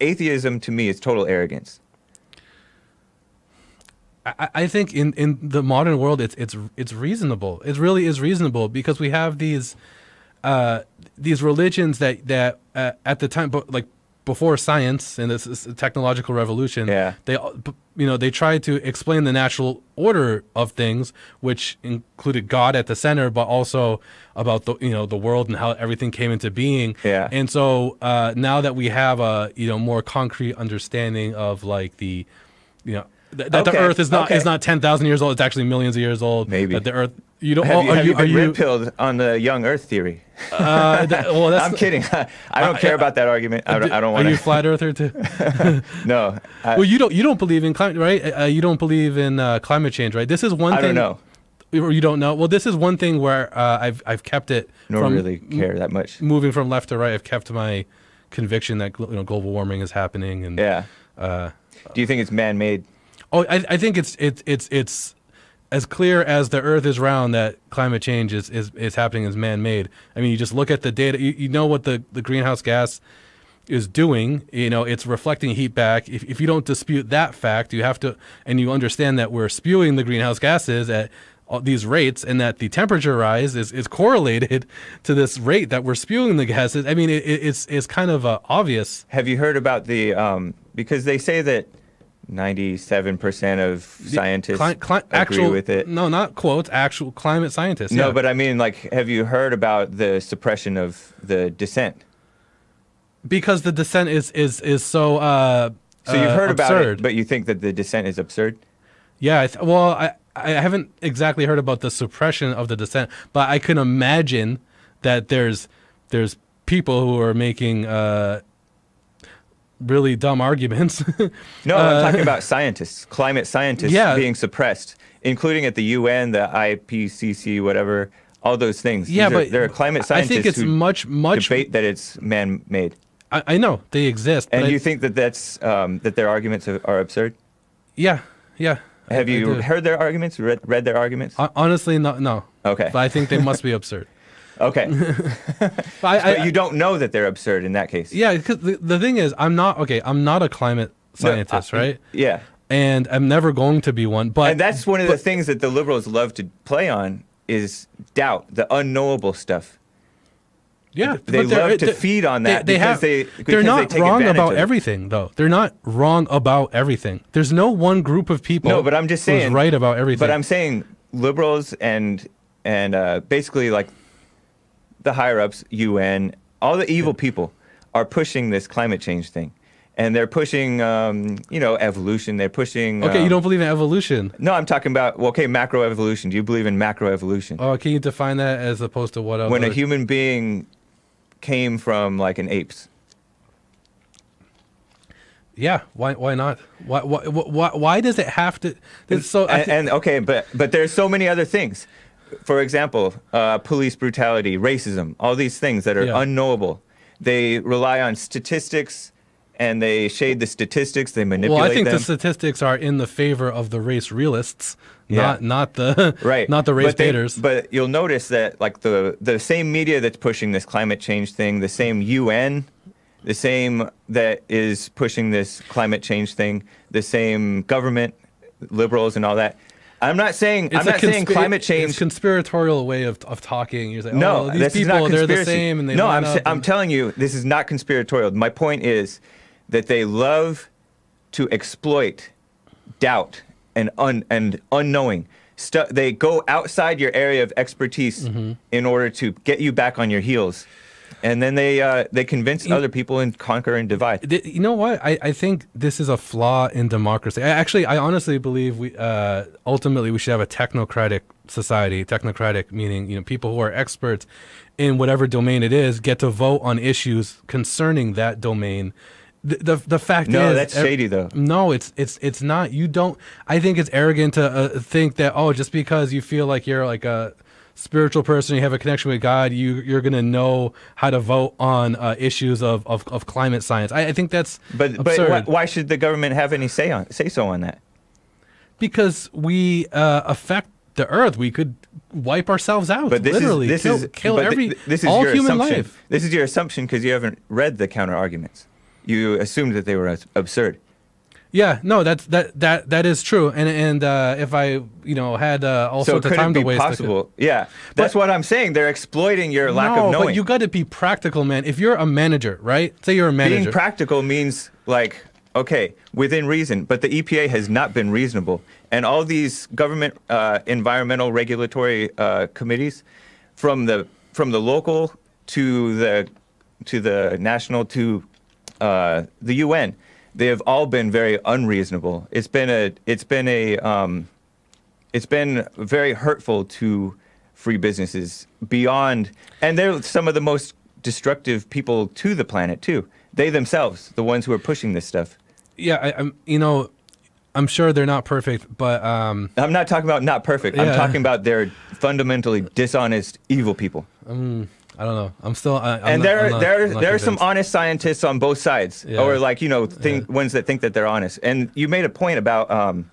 atheism to me is total arrogance. I think in the modern world, it's reasonable. It really is reasonable because we have these religions that at the time, but like before science and this technological revolution, they tried to explain the natural order of things, which included God at the center, but also about the world and how everything came into being. Yeah. And so now that we have a more concrete understanding of like the that the Earth is not 10,000 years old. It's actually millions of years old. Maybe that the Earth. You don't. Have you been red-pilled on the young Earth theory? I'm kidding. I don't care about that argument. I don't want to. Are you a flat earther too? No. Well, you don't believe in climate, right? You don't believe in climate change, right? This is one thing. I don't know. Or you don't know. Well, this is one thing where I've kept it. Don't really care that much. Moving from left to right, I've kept my conviction that global warming is happening. And do you think it's man-made? Oh, I think it's as clear as the Earth is round that climate change is happening as man-made. I mean, you just look at the data. You know what the greenhouse gas is doing. It's reflecting heat back. If you don't dispute that fact, you have to, and you understand that we're spewing the greenhouse gases at these rates, and that the temperature rise is correlated to this rate that we're spewing the gases. I mean, it's kind of obvious. Have you heard about the because they say that 97% of scientists agree with it. No, not quotes, actual climate scientists. No, but I mean, like, have you heard about the suppression of the dissent? Because the dissent is so so you've heard absurd. About it, but you think that the dissent is absurd? Yeah, I haven't exactly heard about the suppression of the dissent, but I can imagine that there's people who are making really dumb arguments. No, I'm talking about scientists, climate scientists being suppressed, including at the UN, the IPCC, whatever, all those things. Yeah, but there are climate scientists I think it's who much debate that it's man-made. I know they exist, and you think that that's that their arguments are absurd? Yeah. Have you heard their arguments? Read their arguments? Honestly, no. Okay, but I think they must be absurd. Okay. But you don't know that they're absurd in that case. Yeah, because the thing is, I'm not a climate scientist, right? Yeah. And I'm never going to be one. But and that's one of the things that the liberals love to play on is doubt, the unknowable stuff. Yeah, they love to feed on that because they're not wrong about it. everything, though. They're not wrong about everything. There's no one group of people. No, but I'm just saying who's right about everything. But I'm saying liberals and basically like the higher ups, UN, all the evil people are pushing this climate change thing, and they're pushing evolution. They're pushing. Okay, you don't believe in evolution? No, I'm talking about macroevolution. Do you believe in macroevolution? Oh, can you define that as opposed to what else? When a human being came from like an apes. Yeah, why not? Why does it have to? But there's so many other things. For example, police brutality, racism, all these things that are unknowable. They rely on statistics, and they shade the statistics. They manipulate them. Well, I think the statistics are in the favor of the race realists, not the race baiters. But you'll notice that like the same media that's pushing this climate change thing, the same UN, the same that is pushing this climate change thing, the same government, liberals and all that. I'm not saying climate change. It's a conspiratorial way of talking. You're saying, no, these people, they're the same. And they I'm telling you, this is not conspiratorial. My point is that they love to exploit doubt and unknowing. They go outside your area of expertise in order to get you back on your heels. And then they convince other people and conquer and divide. You know what? I think this is a flaw in democracy. I honestly believe ultimately we should have a technocratic society. Technocratic meaning people who are experts in whatever domain it is get to vote on issues concerning that domain. The fact is, no, that's shady though. No, it's not. You don't. I think it's arrogant to think that just because you feel like you're like a spiritual person, you have a connection with God, you're going to know how to vote on issues of climate science. I think that's absurd. But why should the government have any say so on that? Because we affect the earth. We could wipe ourselves out. But literally kill all human life. This is your assumption because you haven't read the counter arguments. you assumed that they were absurd. Yeah, no, that is true, and if I had all sorts of time to waste, possible. Yeah, that's what I'm saying. They're exploiting your lack of knowing. But you got to be practical, man. If you're a manager, right? Say you're a manager. Being practical means like, okay, within reason. But the EPA has not been reasonable, and all these government environmental regulatory committees, from the local to the national to the UN. They have all been very unreasonable. It's been very hurtful to free businesses beyond, and they're some of the most destructive people to the planet too. They themselves, the ones who are pushing this stuff. Yeah, I'm sure they're not perfect, but I'm not talking about not perfect. I'm talking about they're fundamentally dishonest, evil people. I don't know. I'm still. There are some honest scientists on both sides, or like ones that think that they're honest. And you made a point about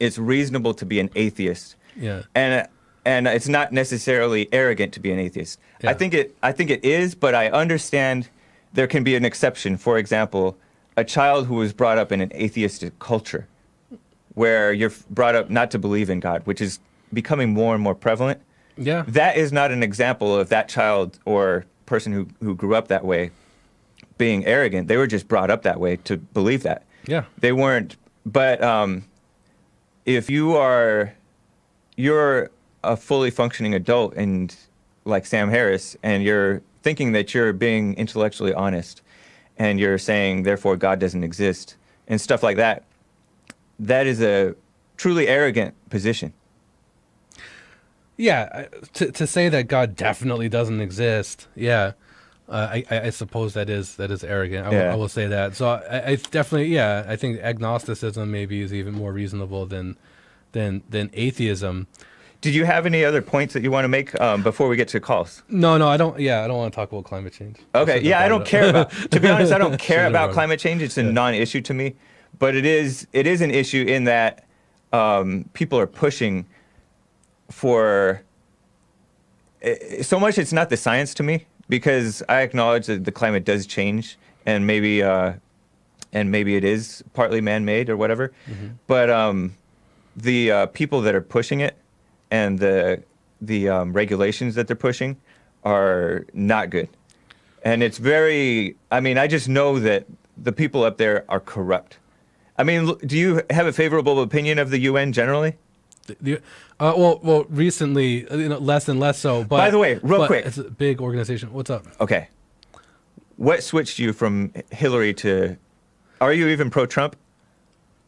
it's reasonable to be an atheist. Yeah. And it's not necessarily arrogant to be an atheist. Yeah. I think it is, but I understand there can be an exception. For example, a child who was brought up in an atheistic culture, where you're brought up not to believe in God, which is becoming more and more prevalent. Yeah. That is not an example of that child or person who grew up that way being arrogant. They were just brought up that way to believe that. Yeah. They weren't. But if you're a fully functioning adult and like Sam Harris, and you're thinking that you're being intellectually honest, and you're saying, therefore, God doesn't exist, and stuff like that, that is a truly arrogant position. Yeah, to say that God definitely doesn't exist, yeah, I suppose that is arrogant. I will say that. So I definitely, I think agnosticism maybe is even more reasonable than atheism. Did you have any other points that you want to make before we get to calls? No, I don't. Yeah, I don't want to talk about climate change. Okay, I don't care about. To be honest, I don't care about climate change. It's a non-issue to me, but it is an issue in that people are pushing for so much. It's not the science to me, because I acknowledge that the climate does change, and maybe it is partly man-made or whatever. Mm-hmm. But the people that are pushing it and the regulations that they're pushing are not good, and it's very. I mean, I just know that the people up there are corrupt. I mean, do you have a favorable opinion of the UN generally? Well, recently, less and less so. But by the way, real quick, it's a big organization. What's up? Okay, what switched you from Hillary to? Are you even pro-Trump?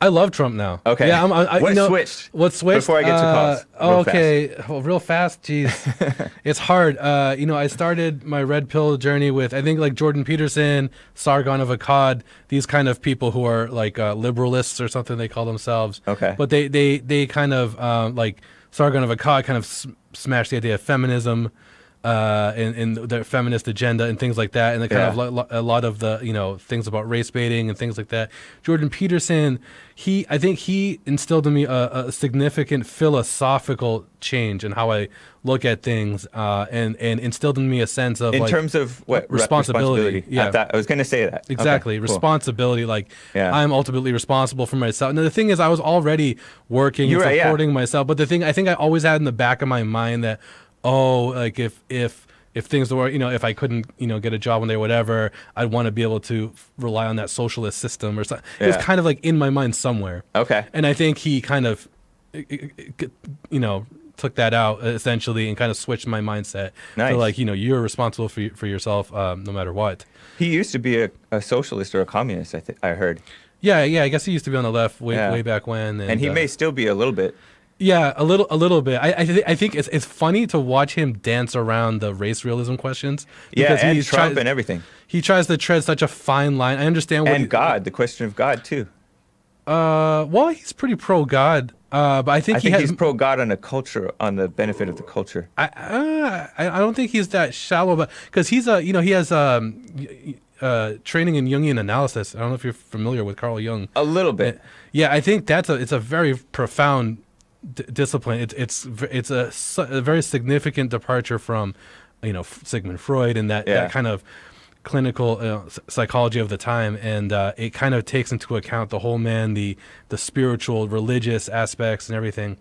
I love Trump now. Okay. Yeah, what switched? What switched? Before I get to calls. Real fast. Jeez, it's hard. I started my red pill journey with, I think, like Jordan Peterson, Sargon of Akkad, these kind of people who are like liberalists or something they call themselves. Okay. But they kind of like Sargon of Akkad kind of smashed the idea of feminism. In their feminist agenda and things like that, and the kind of a lot of the things about race baiting and things like that. Jordan Peterson, I think he instilled in me a significant philosophical change in how I look at things, and instilled in me a sense of in terms of what responsibility. Yeah, I was going to say that exactly. Okay, responsibility. Cool. Like I'm ultimately responsible for myself. Now the thing is, I was already working and supporting myself, but the thing I think I always had in the back of my mind that. Oh, like if things were, if I couldn't, get a job one day or whatever, I'd want to be able to rely on that socialist system or something. Yeah. It was kind of like in my mind somewhere. Okay. And I think he kind of, took that out essentially and kind of switched my mindset to like, you're responsible for yourself no matter what. He used to be a socialist or a communist, I heard. Yeah. I guess he used to be on the left way back when. And he may still be a little bit. Yeah, a little bit. I think it's funny to watch him dance around the race realism questions. Yeah, and Trump and everything. He tries to tread such a fine line. I understand what the question of God too. Well, he's pretty pro God, but I think he's pro God on on the benefit of the culture. I don't think he's that shallow, but because he's he has training in Jungian analysis. I don't know if you're familiar with Carl Jung. A little bit. Yeah, I think it's a very profound discipline. It's a very significant departure from Sigmund Freud and that kind of clinical psychology of the time, and it kind of takes into account the whole man, the spiritual, religious aspects and everything.